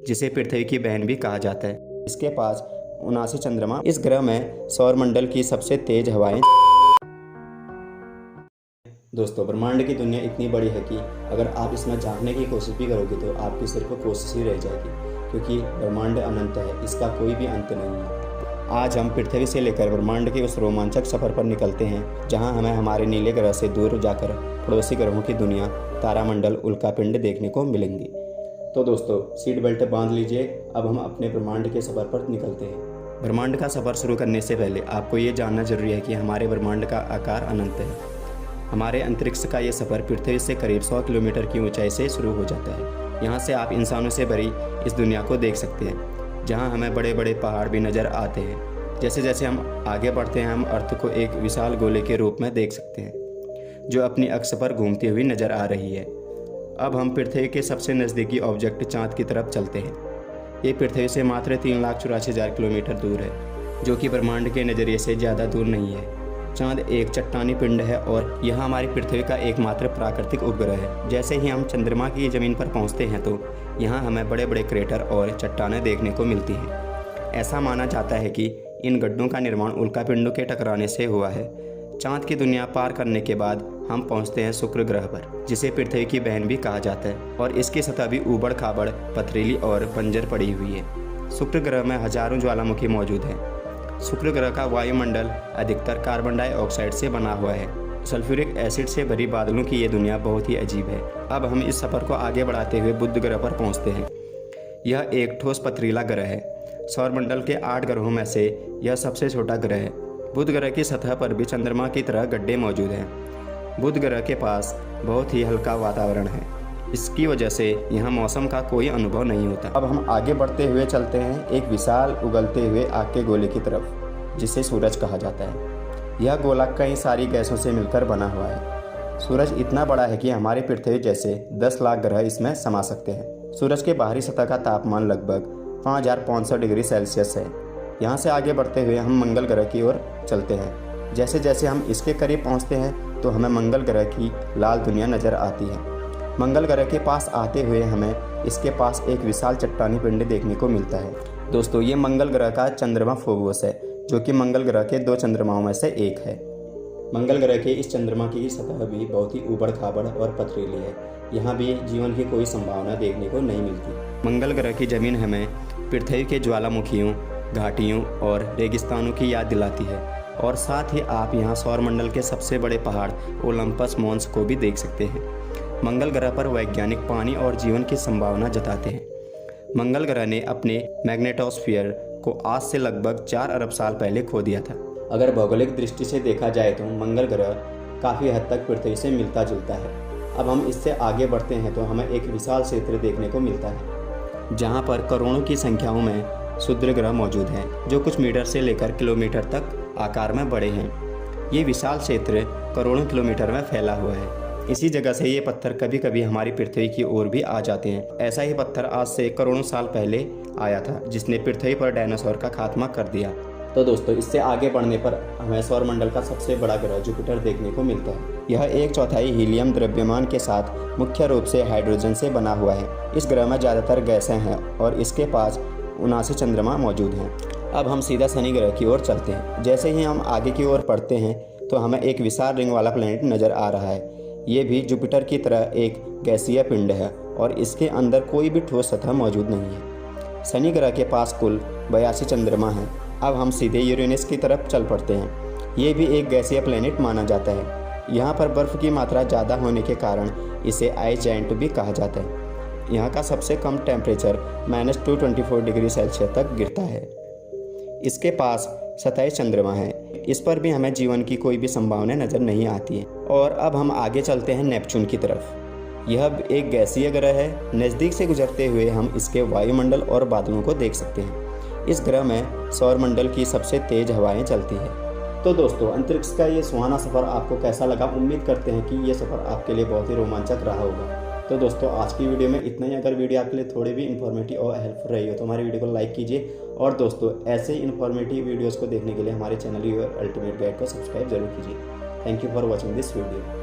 जिसे पृथ्वी की बहन भी कहा जाता है। इसके पास 79 चंद्रमा। इस ग्रह में सौरमंडल की सबसे तेज हवाएं। दोस्तों, ब्रह्मांड की दुनिया इतनी बड़ी है कि अगर आप इसमें झांकने की कोशिश भी करोगे तो आपकी सिर्फ कोशिश ही रह जाएगी, क्योंकि ब्रह्मांड अनंत है, इसका कोई भी अंत नहीं है। आज हम पृथ्वी से लेकर ब्रह्मांड के उस रोमांचक सफ़र पर निकलते हैं जहां हमें हमारे नीले ग्रह से दूर जाकर पड़ोसी ग्रहों की दुनिया, तारामंडल, उल्कापिंड देखने को मिलेंगी। तो दोस्तों, सीट बेल्ट बांध लीजिए, अब हम अपने ब्रह्मांड के सफ़र पर निकलते हैं। ब्रह्मांड का सफ़र शुरू करने से पहले आपको ये जानना जरूरी है कि हमारे ब्रह्मांड का आकार अनंत है। हमारे अंतरिक्ष का ये सफ़र पृथ्वी से करीब 100 किलोमीटर की ऊंचाई से शुरू हो जाता है। यहाँ से आप इंसानों से भरी इस दुनिया को देख सकते हैं, जहाँ हमें बड़े बड़े पहाड़ भी नज़र आते हैं। जैसे जैसे हम आगे बढ़ते हैं, हम अर्थ को एक विशाल गोले के रूप में देख सकते हैं, जो अपनी अक्ष पर घूमती हुई नज़र आ रही है। अब हम पृथ्वी के सबसे नज़दीकी ऑब्जेक्ट चाँद की तरफ चलते हैं। ये पृथ्वी से मात्र 3,84,000 किलोमीटर दूर है, जो कि ब्रह्मांड के नज़रिए से ज़्यादा दूर नहीं है। चांद एक चट्टानी पिंड है और यह हमारी पृथ्वी का एकमात्र प्राकृतिक उपग्रह है। जैसे ही हम चंद्रमा की ज़मीन पर पहुंचते हैं तो यहाँ हमें बड़े बड़े क्रेटर और चट्टानें देखने को मिलती हैं। ऐसा माना जाता है कि इन गड्ढों का निर्माण उल्कापिंडों के टकराने से हुआ है। चांद की दुनिया पार करने के बाद हम पहुँचते हैं शुक्र ग्रह पर, जिसे पृथ्वी की बहन भी कहा जाता है, और इसकी सतह भी ऊबड़ खाबड़, पथरीली और बंजर पड़ी हुई है। शुक्र ग्रह में हजारों ज्वालामुखी मौजूद हैं। शुक्र ग्रह का वायुमंडल अधिकतर कार्बन डाइऑक्साइड से बना हुआ है। सल्फ्यूरिक एसिड से भरी बादलों की ये दुनिया बहुत ही अजीब है। अब हम इस सफ़र को आगे बढ़ाते हुए बुध ग्रह पर पहुंचते हैं। यह एक ठोस पथरीला ग्रह है। सौरमंडल के 8 ग्रहों में से यह सबसे छोटा ग्रह है। बुध ग्रह की सतह पर भी चंद्रमा की तरह गड्ढे मौजूद हैं। बुध ग्रह के पास बहुत ही हल्का वातावरण है। इसकी वजह से यहाँ मौसम का कोई अनुभव नहीं होता। अब हम आगे बढ़ते हुए चलते हैं एक विशाल उगलते हुए आग के गोले की तरफ, जिसे सूरज कहा जाता है। यह गोला कई सारी गैसों से मिलकर बना हुआ है। सूरज इतना बड़ा है कि हमारी पृथ्वी जैसे 10 लाख ग्रह इसमें समा सकते हैं। सूरज के बाहरी सतह का तापमान लगभग 5500 डिग्री सेल्सियस है। यहाँ से आगे बढ़ते हुए हम मंगल ग्रह की ओर चलते हैं। जैसे जैसे हम इसके करीब पहुँचते हैं तो हमें मंगल ग्रह की लाल दुनिया नज़र आती है। मंगल ग्रह के पास आते हुए हमें इसके पास एक विशाल चट्टानी पिंड देखने को मिलता है। दोस्तों, ये मंगल ग्रह का चंद्रमा फोबोस है, जो कि मंगल ग्रह के 2 चंद्रमाओं में से एक है। मंगल ग्रह के इस चंद्रमा की सतह भी बहुत ही ऊबड़ खाबड़ और पथरीली है। यहाँ भी जीवन की कोई संभावना देखने को नहीं मिलती। मंगल ग्रह की जमीन हमें पृथ्वी के ज्वालामुखियों, घाटियों और रेगिस्तानों की याद दिलाती है, और साथ ही आप यहाँ सौरमंडल के सबसे बड़े पहाड़ ओलंपस मॉन्स को भी देख सकते हैं। मंगल ग्रह पर वैज्ञानिक पानी और जीवन की संभावना जताते हैं। मंगल ग्रह ने अपने मैग्नेटोस्फीयर को आज से लगभग 4 अरब साल पहले खो दिया था। अगर भौगोलिक दृष्टि से देखा जाए तो मंगल ग्रह काफ़ी हद तक पृथ्वी से मिलता जुलता है। अब हम इससे आगे बढ़ते हैं तो हमें एक विशाल क्षेत्र देखने को मिलता है, जहाँ पर करोड़ों की संख्याओं में क्षुद्र ग्रह मौजूद हैं, जो कुछ मीटर से लेकर किलोमीटर तक आकार में बड़े हैं। ये विशाल क्षेत्र करोड़ों किलोमीटर में फैला हुआ है। इसी जगह से ये पत्थर कभी कभी हमारी पृथ्वी की ओर भी आ जाते हैं। ऐसा ही पत्थर आज से करोड़ों साल पहले आया था, जिसने पृथ्वी पर डायनासोर का खात्मा कर दिया। तो दोस्तों, इससे आगे बढ़ने पर हमें सौरमंडल का सबसे बड़ा ग्रह जुपिटर देखने को मिलता है। यह 1/4 हीलियम द्रव्यमान के साथ मुख्य रूप से हाइड्रोजन से बना हुआ है। इस ग्रह में ज़्यादातर गैसें हैं और इसके पास 79 चंद्रमा मौजूद हैं। अब हम सीधा शनि ग्रह की ओर चलते हैं। जैसे ही हम आगे की ओर बढ़ते हैं तो हमें एक विशाल रिंग वाला प्लैनेट नज़र आ रहा है। ये भी जुपिटर की तरह एक गैसीय पिंड है और इसके अंदर कोई भी ठोस सतह मौजूद नहीं है। शनि ग्रह के पास कुल 82 चंद्रमा हैं। अब हम सीधे यूरेनस की तरफ चल पड़ते हैं। ये भी एक गैसीय प्लैनेट माना जाता है। यहाँ पर बर्फ़ की मात्रा ज़्यादा होने के कारण इसे आइस जायंट भी कहा जाता है। यहाँ का सबसे कम टेम्परेचर -224 डिग्री सेल्सियस तक गिरता है। इसके पास 27 चंद्रमा है। इस पर भी हमें जीवन की कोई भी संभावना नज़र नहीं आती है। और अब हम आगे चलते हैं नेपच्यून की तरफ। यह एक गैसीय ग्रह है। नज़दीक से गुजरते हुए हम इसके वायुमंडल और बादलों को देख सकते हैं। इस ग्रह में सौरमंडल की सबसे तेज हवाएं चलती है। तो दोस्तों, अंतरिक्ष का ये सुहाना सफ़र आपको कैसा लगा? उम्मीद करते हैं कि ये सफ़र आपके लिए बहुत ही रोमांचक रहा होगा। तो दोस्तों, आज की वीडियो में इतना ही। अगर वीडियो आपके लिए थोड़ी भी इन्फॉर्मेटिव और हेल्पफुल रही हो तो हमारी वीडियो को लाइक कीजिए। और दोस्तों, ऐसे इन्फॉर्मेटिव वीडियोज़ को देखने के लिए हमारे चैनल योर अल्टीमेट गाइड को सब्सक्राइब जरूर कीजिए। Thank you for watching this video.